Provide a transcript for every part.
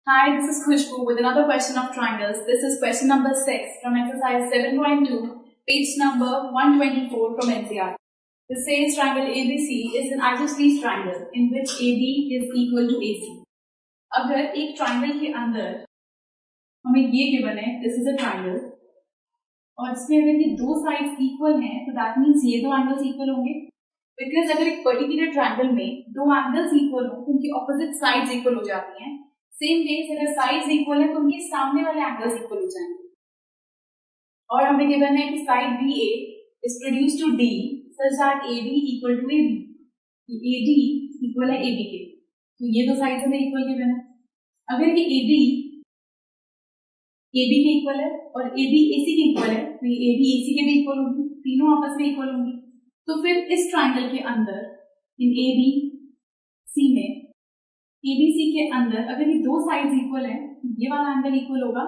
Hi, this is Khushbu with another question of triangles. This is question number 6 from exercise 7.2, page number 124 from NCERT. This says triangle ABC is an isosceles triangle in which AB is equal to AC. अगर एक triangle के अंदर हमें ये given है, this is a triangle, और इसमें अगर ये दो sides equal हैं, तो that means ये दो angles equal होंगे. Because अगर एक particular triangle में दो angles equal हो, तो उनकी opposite sides equal हो जाती हैं. सेम केस अगर साइड्स इक्वल है तो उनके सामने वाले एंगल्स इक्वल हो जाएंगे. और हमें गिवन है कि side BA is produce to D such that AB equal to AB. AD equal है AB के, तो ये दो साइड्स हमें इक्वल गिवन है. अगर ये AD AB के इक्वल है और AB AC के इक्वल है, तो ये AD AC के भी इक्वल होगी, तीनों आपस में इक्वल होंगी. तो फिर इस ट्राइंगल के अंदर इन ABC में ABC के अंदर अगर ये दो साइड्स इक्वल हैं, ये वाला एंगल इक्वल होगा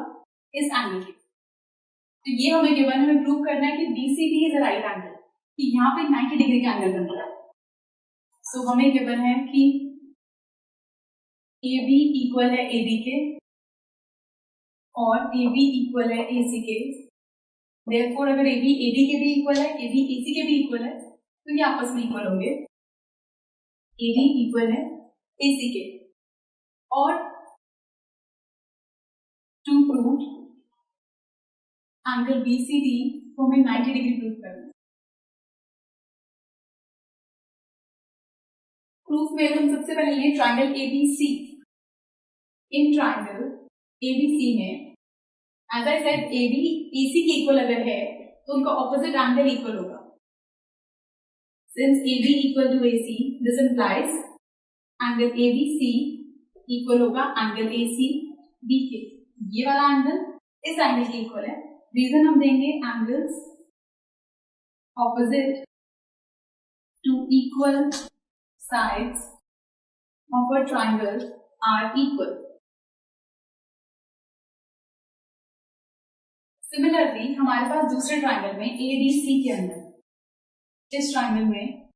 इस एंगल के. तो ये हमें गिवन है, हमें प्रूव करना है कि BCD is a right angle, कि यहाँ पे 90 डिग्री का एंगल बन रहा है. सो हमें गिवन है कि AB इक्वल है AD के और AB इक्वल है AC के. देयरफॉर अगर AB AD के भी इक्वल है, AB AC के भी इक्वल है, तो ये आपस में इक्वल होंगे. AD इक्वल है AC के. और टू प्रूव एंगल BCD को हमें 90 डिग्री प्रूव करना है. प्रूफ में हम सबसे पहले लें triangle ABC. In triangle ABC में as I said AB AC के इक्वल अगर है तो उनका ऑपोजिट एंगल इक्वल होगा. Since AB equal to AC, this implies angle ABC equal होगा एंगल ACB के. ये वाला एंगल इस एंगल के इक्वल है. रीजन हम देंगे angles opposite to equal sides of a triangle are equal. Similarly हमारे पास दूसरे ट्राइंगल में ADC के अंदर, इस ट्राइंगल में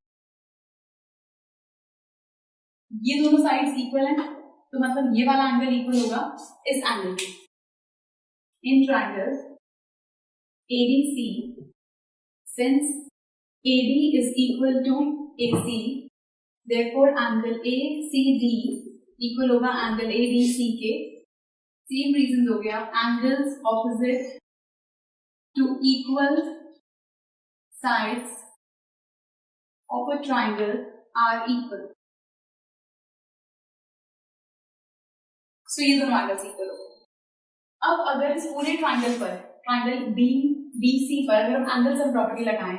ये दोनों साइड्स इक्वल हैं, तो मतलब ये वाला एंगल इक्वल होगा इस एंगल के. In triangle ADC, since AD is equal to AC, therefore angle ACD equal होगा एंगल ADC के. सेम रीजन हो गया, angles opposite to equal sides of a triangle are equal. So ये दोनों angles equal हो गए. अब अगर इस पूरे ट्राइंगल पर, ट्राइंगल BC पर अगर हम एंगल सम प्रॉपर्टी लगाएं,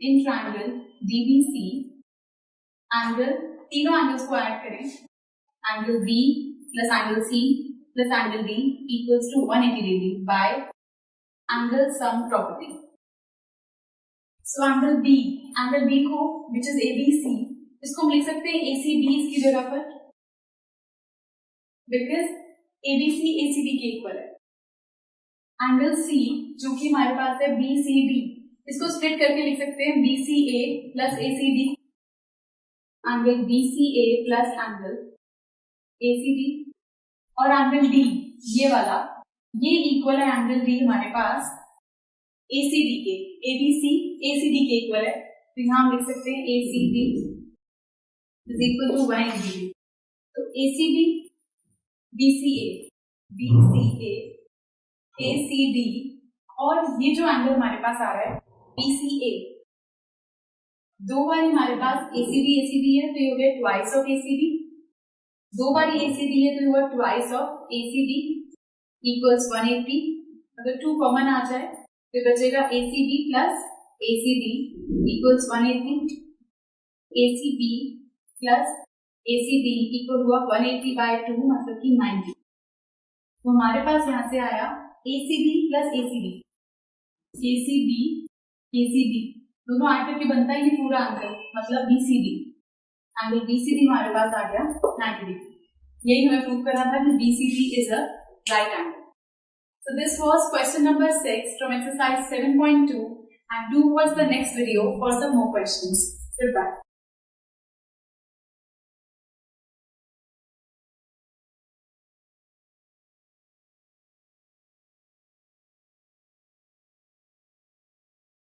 इन ट्राइंगल DBC एंगल, तीनों एंगल्स को ऐड करें, angle B plus angle C plus angle D equals to 180 degree by angle sum property. So angle B को विच इज ABC, इसको हम लिख सकते हैं ACB इसकी जगह पर, बिकॉज ABC ACB के इक्वल है. एंगल C जो कि हमारे पास है BCD, इसको स्प्लिट करके लिख सकते हैं BCA plus ACD, angle BCA plus angle ACD. और एंगल D ये वाला, ये इक्वल है एंगल D हमारे पास ACD के. ABC ACD के इक्वल है, तो यहां हम लिख सकते हैं ACD is equal to 180 degree. तो ACD BCA ACD और ये जो एंगल हमारे पास आ रहा है BCA, दो बार हमारे पास ACD है, तो ये हो गया ट्वाइस ऑफ ACD. दो बार ACD है तो ये हुआ ट्वाइस ऑफ ACD इक्वल्स 180. अगर 2 कॉमन आ जाए तो बचेगा ACB plus ACD equals 180. ACB plus ACD equal हुआ 180 बाय 2 मतलब कि 90. तो हमारे पास यहां से आया ACB प्लस ACD. ACB दोनों ऐड करके बनता है ये पूरा एंगल, मतलब BCD. एंगल BCD हमारे पास आ गया 90 डिग्री. यही हमें प्रूव करना था कि BCD is a right angle. So this was question number 6 from exercise 7.2 and do watch the next video for some more questions. Goodbye.